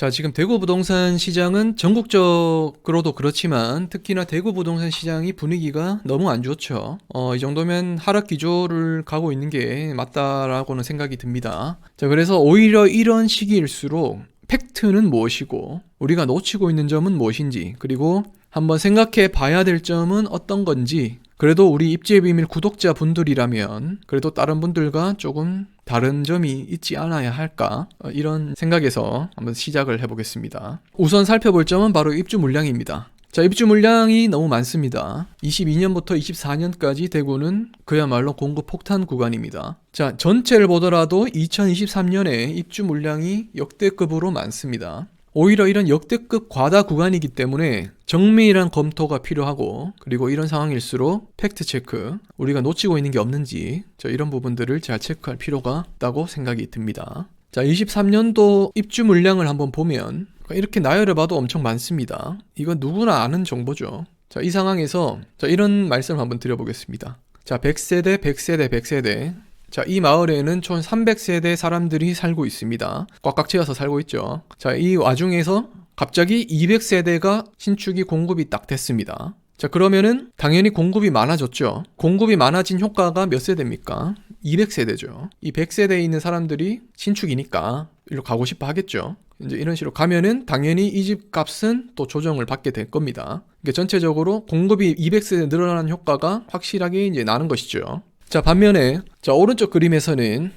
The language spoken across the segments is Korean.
자, 지금 대구 부동산 시장은 전국적으로도 그렇지만 특히나 대구 부동산 시장이 분위기가 너무 안 좋죠. 이 정도면 하락 기조를 가고 있는 게 맞다라고는 생각이 듭니다. 자, 그래서 오히려 이런 시기일수록 팩트는 무엇이고 우리가 놓치고 있는 점은 무엇인지, 그리고 한번 생각해 봐야 될 점은 어떤 건지, 그래도 우리 입지의 비밀 구독자 분들이라면 그래도 다른 분들과 조금 다른 점이 있지 않아야 할까, 이런 생각에서 한번 시작을 해보겠습니다. 우선 살펴볼 점은 바로 입주 물량입니다. 자, 입주 물량이 너무 많습니다. 22년부터 24년까지 대구는 그야말로 공급 폭탄 구간입니다. 자, 전체를 보더라도 2023년에 입주 물량이 역대급으로 많습니다. 오히려 이런 역대급 과다 구간이기 때문에 정밀한 검토가 필요하고, 그리고 이런 상황일수록 팩트 체크, 우리가 놓치고 있는 게 없는지 이런 부분들을 잘 체크할 필요가 있다고 생각이 듭니다. 자, 23년도 입주 물량을 한번 보면 이렇게 나열해 봐도 엄청 많습니다. 이건 누구나 아는 정보죠. 자, 이 상황에서 이런 말씀을 한번 드려보겠습니다. 자, 100세대, 100세대, 100세대. 자, 이 마을에는 총 300세대 사람들이 살고 있습니다. 꽉꽉 채워서 살고 있죠. 자, 이 와중에서 갑자기 200세대가 신축이 공급이 딱 됐습니다. 자, 그러면은 당연히 공급이 많아졌죠. 공급이 많아진 효과가 몇 세대입니까? 200세대죠. 이 100세대에 있는 사람들이 신축이니까 일로 가고 싶어 하겠죠. 이제 이런 식으로 가면은 당연히 이 집 값은 또 조정을 받게 될 겁니다. 그러니까 전체적으로 공급이 200세대 늘어나는 효과가 확실하게 이제 나는 것이죠. 자, 반면에 오른쪽 그림에서는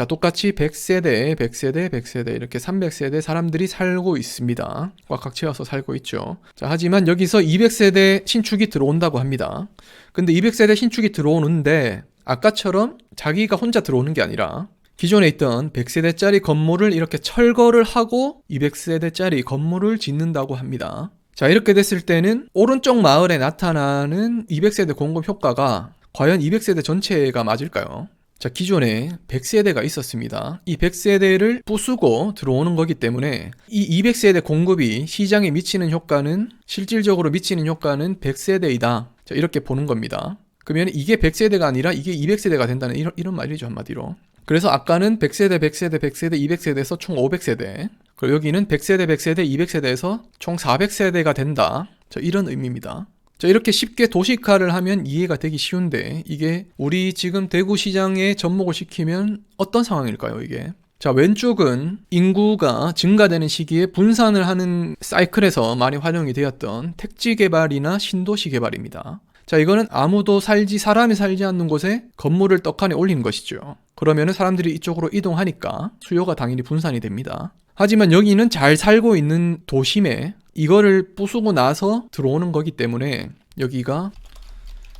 똑같이 100세대, 100세대, 100세대 이렇게 300세대 사람들이 살고 있습니다. 꽉꽉 채워서 살고 있죠. 자, 하지만 여기서 200세대 신축이 들어온다고 합니다. 근데 200세대 신축이 들어오는데 아까처럼 자기가 혼자 들어오는 게 아니라 기존에 있던 100세대짜리 건물을 이렇게 철거를 하고 200세대짜리 건물을 짓는다고 합니다. 자, 이렇게 됐을 때는 오른쪽 마을에 나타나는 200세대 공급 효과가 과연 200세대 전체가 맞을까요? 자, 기존에 100세대가 있었습니다. 이 100세대를 부수고 들어오는 거기 때문에 이 200세대 공급이 시장에 미치는 효과는, 실질적으로 미치는 효과는 100세대이다. 자, 이렇게 보는 겁니다. 그러면 이게 100세대가 아니라 이게 200세대가 된다는 이런 말이죠, 한마디로. 그래서 아까는 100세대, 100세대, 100세대, 200세대에서 총 500세대. 그리고 여기는 100세대, 100세대, 200세대에서 총 400세대가 된다. 자, 이런 의미입니다. 자, 이렇게 쉽게 도식화를 하면 이해가 되기 쉬운데 이게 우리 지금 대구 시장에 접목을 시키면 어떤 상황일까요, 이게? 자, 왼쪽은 인구가 증가되는 시기에 분산을 하는 사이클에서 많이 활용이 되었던 택지 개발이나 신도시 개발입니다. 자, 이거는 아무도 사람이 살지 않는 곳에 건물을 떡하니 올리는 것이죠. 그러면은 사람들이 이쪽으로 이동하니까 수요가 당연히 분산이 됩니다. 하지만 여기는 잘 살고 있는 도심에 이거를 부수고 나서 들어오는 거기 때문에 여기가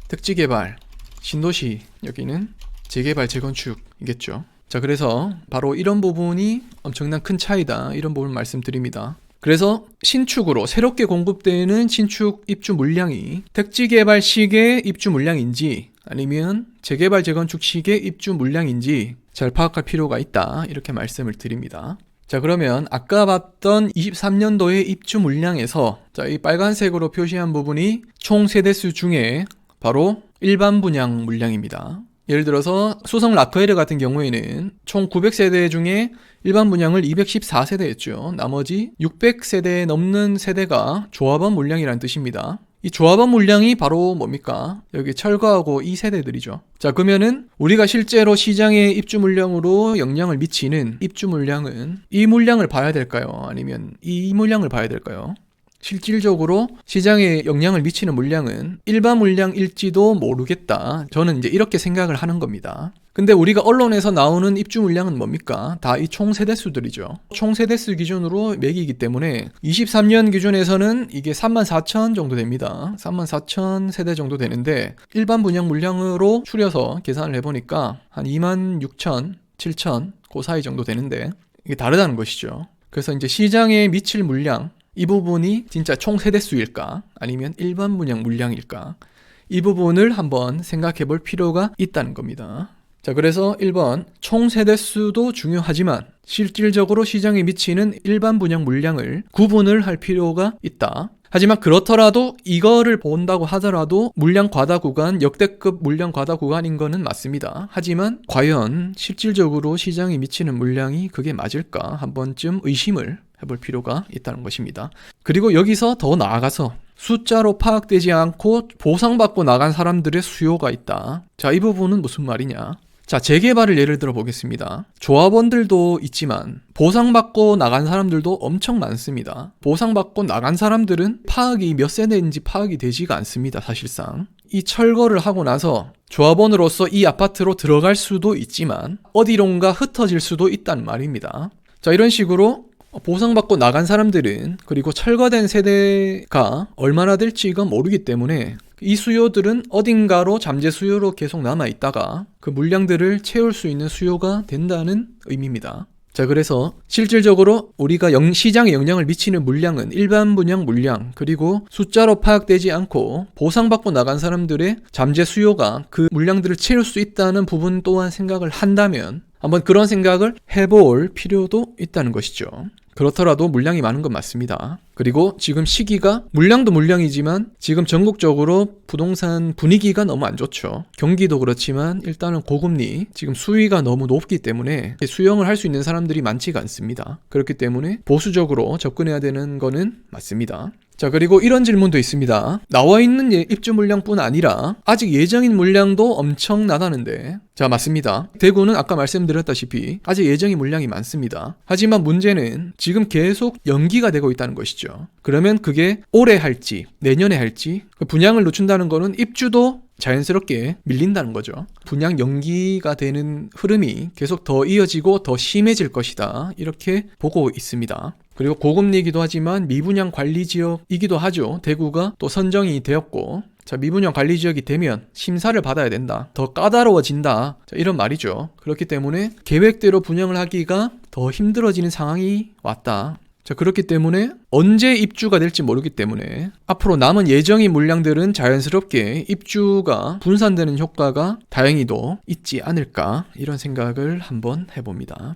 택지개발, 신도시, 여기는 재개발, 재건축이겠죠. 자, 그래서 바로 이런 부분이 엄청난 큰 차이다, 이런 부분 말씀드립니다. 그래서 신축으로 새롭게 공급되는 신축 입주 물량이 택지개발식의 입주 물량인지 아니면 재개발, 재건축식의 입주 물량인지 잘 파악할 필요가 있다, 이렇게 말씀을 드립니다. 자, 그러면 아까 봤던 23년도의 입주 물량에서 이 빨간색으로 표시한 부분이 총 세대수 중에 바로 일반 분양 물량입니다. 예를 들어서 수성 라크에르 같은 경우에는 총 900세대 중에 일반 분양을 214세대였죠. 나머지 600세대 넘는 세대가 조합원 물량이라는 뜻입니다. 이 조합원 물량이 바로 뭡니까? 여기 철거하고 이 세대들이죠. 자, 그러면은 우리가 실제로 시장의 입주 물량으로 영향을 미치는 입주 물량은 이 물량을 봐야 될까요? 아니면 이 물량을 봐야 될까요? 실질적으로 시장에 영향을 미치는 물량은 일반 물량일지도 모르겠다. 저는 이제 이렇게 생각을 하는 겁니다. 근데 우리가 언론에서 나오는 입주 물량은 뭡니까? 다 이 총 세대수들이죠. 총 세대수 기준으로 매기기 때문에 23년 기준에서는 이게 34,000 정도 됩니다. 34,000 세대 정도 되는데 일반 분양 물량으로 추려서 계산을 해보니까 한 26,000, 7,000 그 사이 정도 되는데 이게 다르다는 것이죠. 그래서 이제 시장에 미칠 물량, 이 부분이 진짜 총 세대수일까? 아니면 일반 분양 물량일까? 이 부분을 한번 생각해 볼 필요가 있다는 겁니다. 자, 그래서 1번 총 세대수도 중요하지만 실질적으로 시장에 미치는 일반 분양 물량을 구분을 할 필요가 있다. 하지만 그렇더라도 이거를 본다고 하더라도 물량 과다 구간, 역대급 물량 과다 구간인 거는 맞습니다. 하지만 과연 실질적으로 시장에 미치는 물량이 그게 맞을까 한 번쯤 의심을 해볼 필요가 있다는 것입니다. 그리고 여기서 더 나아가서 숫자로 파악되지 않고 보상받고 나간 사람들의 수요가 있다. 자, 이 부분은 무슨 말이냐? 자, 재개발을 예를 들어 보겠습니다. 조합원들도 있지만 보상받고 나간 사람들도 엄청 많습니다. 보상받고 나간 사람들은 파악이 몇 세대인지 파악이 되지가 않습니다. 사실상. 이 철거를 하고 나서 조합원으로서 이 아파트로 들어갈 수도 있지만 어디론가 흩어질 수도 있다는 말입니다. 자, 이런 식으로 보상받고 나간 사람들은 그리고 철거된 세대가 얼마나 될지가 모르기 때문에 이 수요들은 어딘가로 잠재 수요로 계속 남아있다가 그 물량들을 채울 수 있는 수요가 된다는 의미입니다. 자, 그래서 실질적으로 우리가 시장에 영향을 미치는 물량은 일반 분양 물량 그리고 숫자로 파악되지 않고 보상받고 나간 사람들의 잠재 수요가 그 물량들을 채울 수 있다는 부분 또한 생각을 한다면 한번 그런 생각을 해볼 필요도 있다는 것이죠. 그렇더라도 물량이 많은 건 맞습니다. 그리고 지금 시기가 물량도 물량이지만 지금 전국적으로 부동산 분위기가 너무 안 좋죠. 경기도 그렇지만 일단은 고금리, 지금 수위가 너무 높기 때문에 수용을 할 수 있는 사람들이 많지가 않습니다. 그렇기 때문에 보수적으로 접근해야 되는 거는 맞습니다. 자, 그리고 이런 질문도 있습니다. 나와 있는 입주 물량뿐 아니라 아직 예정인 물량도 엄청나다는데, 자, 맞습니다. 대구는 아까 말씀드렸다시피 아직 예정인 물량이 많습니다. 하지만 문제는 지금 계속 연기가 되고 있다는 것이죠. 그러면 그게 올해 할지 내년에 할지, 분양을 늦춘다는 거는 입주도 자연스럽게 밀린다는 거죠. 분양 연기가 되는 흐름이 계속 더 이어지고 더 심해질 것이다, 이렇게 보고 있습니다. 그리고 고금리이기도 하지만 미분양 관리 지역이기도 하죠. 대구가 또 선정이 되었고, 자, 미분양 관리 지역이 되면 심사를 받아야 된다, 더 까다로워진다, 자, 이런 말이죠. 그렇기 때문에 계획대로 분양을 하기가 더 힘들어지는 상황이 왔다. 자, 그렇기 때문에 언제 입주가 될지 모르기 때문에 앞으로 남은 예정인 물량들은 자연스럽게 입주가 분산되는 효과가 다행히도 있지 않을까, 이런 생각을 한번 해봅니다.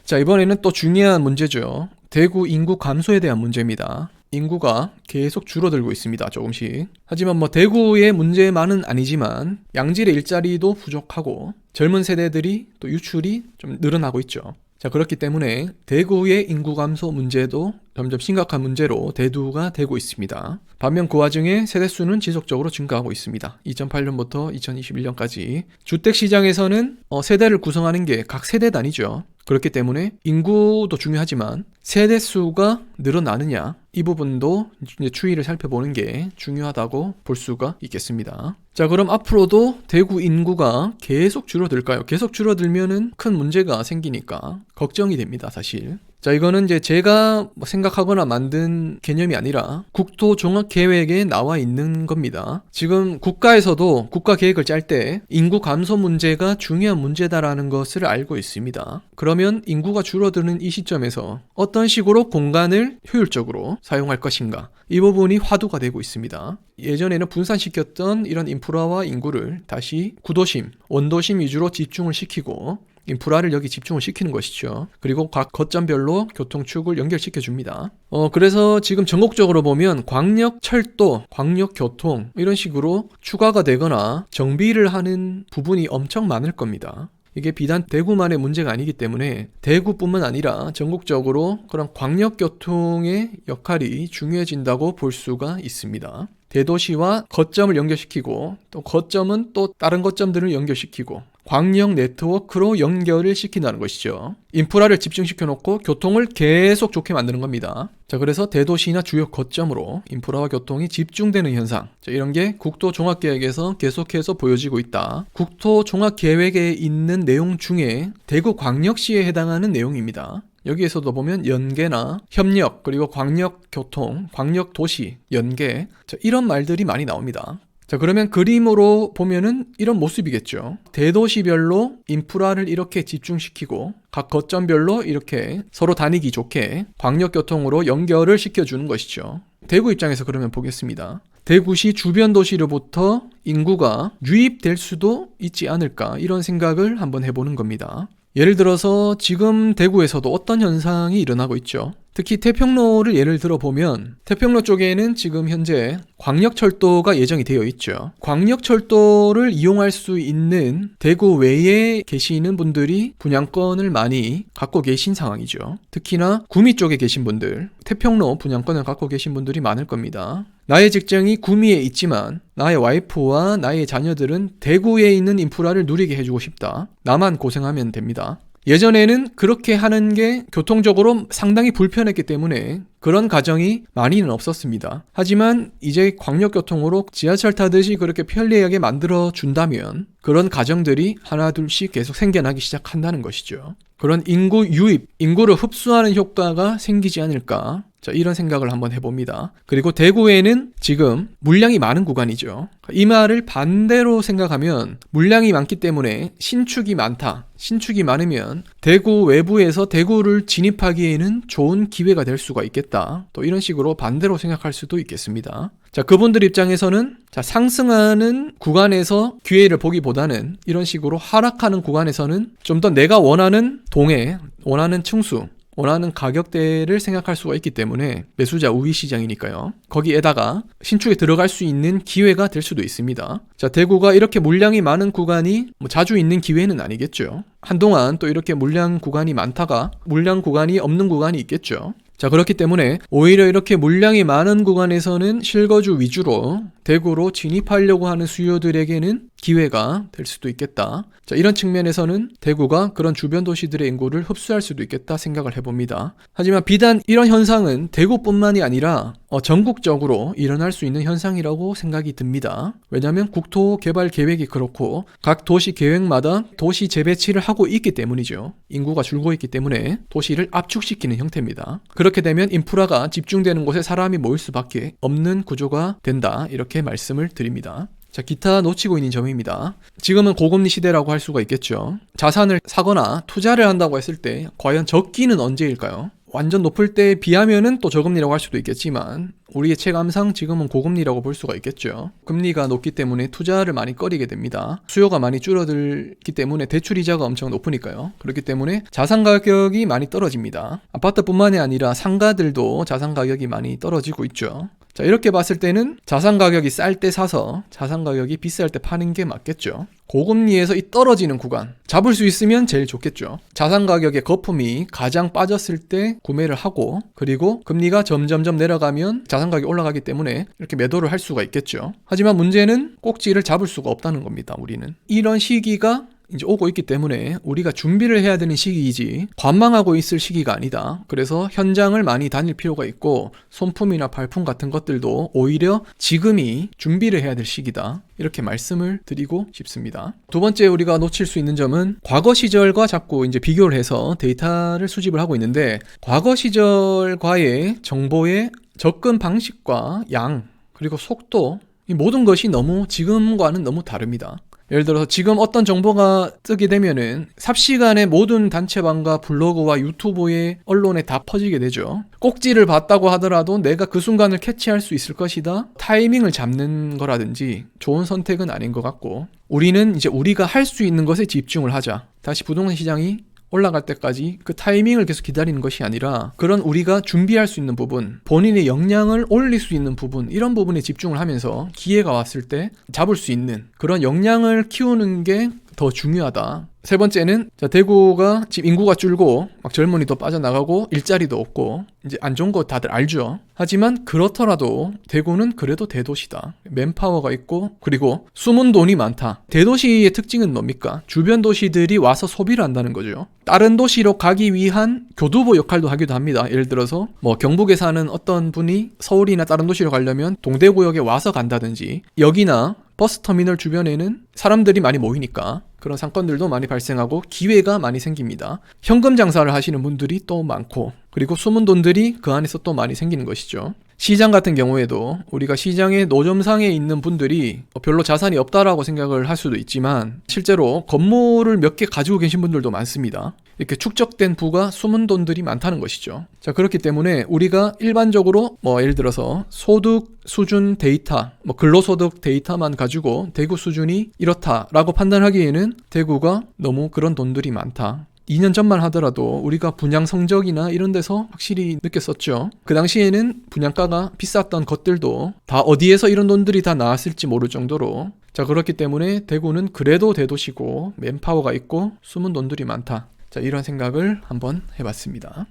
자, 이번에는 또 중요한 문제죠. 대구 인구 감소에 대한 문제입니다. 인구가 계속 줄어들고 있습니다. 조금씩. 하지만 대구의 문제만은 아니지만 양질의 일자리도 부족하고 젊은 세대들이 또 유출이 좀 늘어나고 있죠. 자, 그렇기 때문에 대구의 인구 감소 문제도 점점 심각한 문제로 대두가 되고 있습니다. 반면 그 와중에 세대수는 지속적으로 증가하고 있습니다. 2008년부터 2021년까지 주택시장에서는 세대를 구성하는 게 각 세대 단위죠. 그렇기 때문에 인구도 중요하지만 세대수가 늘어나느냐, 이 부분도 이제 추이를 살펴보는 게 중요하다고 볼 수가 있겠습니다. 자, 그럼 앞으로도 대구 인구가 계속 줄어들까요? 계속 줄어들면은 큰 문제가 생기니까 걱정이 됩니다, 사실. 자, 이거는 이제 제가 생각하거나 만든 개념이 아니라 국토종합계획에 나와 있는 겁니다. 지금 국가에서도 국가 계획을 짤 때 인구 감소 문제가 중요한 문제다라는 것을 알고 있습니다. 그러면 인구가 줄어드는 이 시점에서 어떤 식으로 공간을 효율적으로 사용할 것인가, 이 부분이 화두가 되고 있습니다. 예전에는 분산시켰던 이런 인프라와 인구를 다시 구도심, 원도심 위주로 집중을 시키고 인프라를 여기 집중을 시키는 것이죠. 그리고 각 거점별로 교통축을 연결시켜 줍니다. 그래서 지금 전국적으로 보면 광역 철도, 광역 교통 이런 식으로 추가가 되거나 정비를 하는 부분이 엄청 많을 겁니다. 이게 비단 대구만의 문제가 아니기 때문에 대구뿐만 아니라 전국적으로 그런 광역교통의 역할이 중요해진다고 볼 수가 있습니다. 대도시와 거점을 연결시키고 또 거점은 또 다른 거점들을 연결시키고 광역 네트워크로 연결을 시킨다는 것이죠. 인프라를 집중시켜 놓고 교통을 계속 좋게 만드는 겁니다. 자, 그래서 대도시나 주요 거점으로 인프라와 교통이 집중되는 현상, 자, 이런 게 국토종합계획에서 계속해서 보여지고 있다. 국토종합계획에 있는 내용 중에 대구광역시에 해당하는 내용입니다. 여기에서도 보면 연계나 협력, 그리고 광역교통, 광역도시, 연계, 자, 이런 말들이 많이 나옵니다. 자, 그러면 그림으로 보면은 이런 모습이겠죠. 대도시별로 인프라를 이렇게 집중시키고 각 거점별로 이렇게 서로 다니기 좋게 광역교통으로 연결을 시켜주는 것이죠. 대구 입장에서 그러면 보겠습니다. 대구시 주변 도시로부터 인구가 유입될 수도 있지 않을까, 이런 생각을 한번 해보는 겁니다. 예를 들어서 지금 대구에서도 어떤 현상이 일어나고 있죠. 특히 태평로를 예를 들어보면 태평로 쪽에는 지금 현재 광역철도가 예정이 되어 있죠. 광역철도를 이용할 수 있는 대구 외에 계시는 분들이 분양권을 많이 갖고 계신 상황이죠. 특히나 구미 쪽에 계신 분들, 태평로 분양권을 갖고 계신 분들이 많을 겁니다. 나의 직장이 구미에 있지만 나의 와이프와 나의 자녀들은 대구에 있는 인프라를 누리게 해주고 싶다. 나만 고생하면 됩니다. 예전에는 그렇게 하는 게 교통적으로 상당히 불편했기 때문에 그런 가정이 많이는 없었습니다. 하지만 이제 광역교통으로 지하철 타듯이 그렇게 편리하게 만들어 준다면 그런 가정들이 하나 둘씩 계속 생겨나기 시작한다는 것이죠. 그런 인구 유입, 인구를 흡수하는 효과가 생기지 않을까, 자, 이런 생각을 한번 해봅니다. 그리고 대구에는 지금 물량이 많은 구간이죠. 이 말을 반대로 생각하면 물량이 많기 때문에 신축이 많다. 신축이 많으면 대구 외부에서 대구를 진입하기에는 좋은 기회가 될 수가 있겠다. 또 이런 식으로 반대로 생각할 수도 있겠습니다. 자, 그분들 입장에서는 상승하는 구간에서 기회를 보기보다는 이런 식으로 하락하는 구간에서는 좀 더 내가 원하는 동에, 원하는 층수, 원하는 가격대를 생각할 수가 있기 때문에 매수자 우위 시장이니까요. 거기에다가 신축에 들어갈 수 있는 기회가 될 수도 있습니다. 자, 대구가 이렇게 물량이 많은 구간이 자주 있는 기회는 아니겠죠. 한동안 또 이렇게 물량 구간이 많다가 물량 구간이 없는 구간이 있겠죠. 자, 그렇기 때문에 오히려 이렇게 물량이 많은 구간에서는 실거주 위주로 대구로 진입하려고 하는 수요들에게는 기회가 될 수도 있겠다. 자, 이런 측면에서는 대구가 그런 주변 도시들의 인구를 흡수할 수도 있겠다 생각을 해봅니다. 하지만 비단 이런 현상은 대구뿐만이 아니라 전국적으로 일어날 수 있는 현상이라고 생각이 듭니다. 왜냐하면 국토개발 계획이 그렇고 각 도시 계획마다 도시 재배치를 하고 있기 때문이죠. 인구가 줄고 있기 때문에 도시를 압축시키는 형태입니다. 그렇게 되면 인프라가 집중되는 곳에 사람이 모일 수밖에 없는 구조가 된다. 이렇게 말씀을 드립니다. 자, 기타 놓치고 있는 점입니다. 지금은 고금리 시대라고 할 수가 있겠죠. 자산을 사거나 투자를 한다고 했을 때 과연 적기는 언제일까요? 완전 높을 때에 비하면은 또 저금리라고 할 수도 있겠지만 우리의 체감상 지금은 고금리라고 볼 수가 있겠죠. 금리가 높기 때문에 투자를 많이 꺼리게 됩니다. 수요가 많이 줄어들기 때문에 대출 이자가 엄청 높으니까요. 그렇기 때문에 자산 가격이 많이 떨어집니다. 아파트뿐만이 아니라 상가들도 자산 가격이 많이 떨어지고 있죠. 자, 이렇게 봤을 때는 자산 가격이 쌀 때 사서 자산 가격이 비쌀 때 파는 게 맞겠죠. 고금리에서 이 떨어지는 구간 잡을 수 있으면 제일 좋겠죠. 자산 가격의 거품이 가장 빠졌을 때 구매를 하고 그리고 금리가 점점점 내려가면 자산 가격이 올라가기 때문에 이렇게 매도를 할 수가 있겠죠. 하지만 문제는 꼭지를 잡을 수가 없다는 겁니다. 우리는 이런 시기가 이제 오고 있기 때문에 우리가 준비를 해야 되는 시기이지 관망하고 있을 시기가 아니다. 그래서 현장을 많이 다닐 필요가 있고 손품이나 발품 같은 것들도 오히려 지금이 준비를 해야 될 시기다. 이렇게 말씀을 드리고 싶습니다. 두 번째 우리가 놓칠 수 있는 점은 과거 시절과 자꾸 이제 비교를 해서 데이터를 수집을 하고 있는데 과거 시절과의 정보의 접근 방식과 양 그리고 속도 이 모든 것이 너무 지금과는 너무 다릅니다. 예를 들어서 지금 어떤 정보가 뜨게 되면은 삽시간에 모든 단체방과 블로그와 유튜브의 언론에 다 퍼지게 되죠. 꼭지를 봤다고 하더라도 내가 그 순간을 캐치할 수 있을 것이다. 타이밍을 잡는 거라든지 좋은 선택은 아닌 것 같고 우리는 이제 우리가 할 수 있는 것에 집중을 하자. 다시 부동산 시장이 올라갈 때까지 그 타이밍을 계속 기다리는 것이 아니라 그런 우리가 준비할 수 있는 부분, 본인의 역량을 올릴 수 있는 부분 이런 부분에 집중을 하면서 기회가 왔을 때 잡을 수 있는 그런 역량을 키우는 게 더 중요하다. 세 번째는 대구가 지금 인구가 줄고 막 젊은이도 빠져나가고 일자리도 없고 이제 안 좋은 거 다들 알죠. 하지만 그렇더라도 대구는 그래도 대도시다. 맨파워가 있고 그리고 숨은 돈이 많다. 대도시의 특징은 뭡니까? 주변 도시들이 와서 소비를 한다는 거죠. 다른 도시로 가기 위한 교두보 역할도 하기도 합니다. 예를 들어서 뭐 경북에 사는 어떤 분이 서울이나 다른 도시로 가려면 동대구역에 와서 간다든지 여기나 버스터미널 주변에는 사람들이 많이 모이니까 그런 상권들도 많이 발생하고 기회가 많이 생깁니다. 현금 장사를 하시는 분들이 또 많고 그리고 숨은 돈들이 그 안에서 또 많이 생기는 것이죠. 시장 같은 경우에도 우리가 시장의 노점상에 있는 분들이 별로 자산이 없다라고 생각을 할 수도 있지만 실제로 건물을 몇 개 가지고 계신 분들도 많습니다. 이렇게 축적된 부가 숨은 돈들이 많다는 것이죠. 자, 그렇기 때문에 우리가 일반적으로 예를 들어서 소득 수준 데이터, 근로소득 데이터만 가지고 대구 수준이 이렇다라고 판단하기에는 대구가 너무 그런 돈들이 많다. 2년 전만 하더라도 우리가 분양 성적이나 이런 데서 확실히 느꼈었죠. 그 당시에는 분양가가 비쌌던 것들도 다 어디에서 이런 돈들이 다 나왔을지 모를 정도로, 자, 그렇기 때문에 대구는 그래도 대도시고 맨파워가 있고 숨은 돈들이 많다. 자, 이런 생각을 한번 해봤습니다.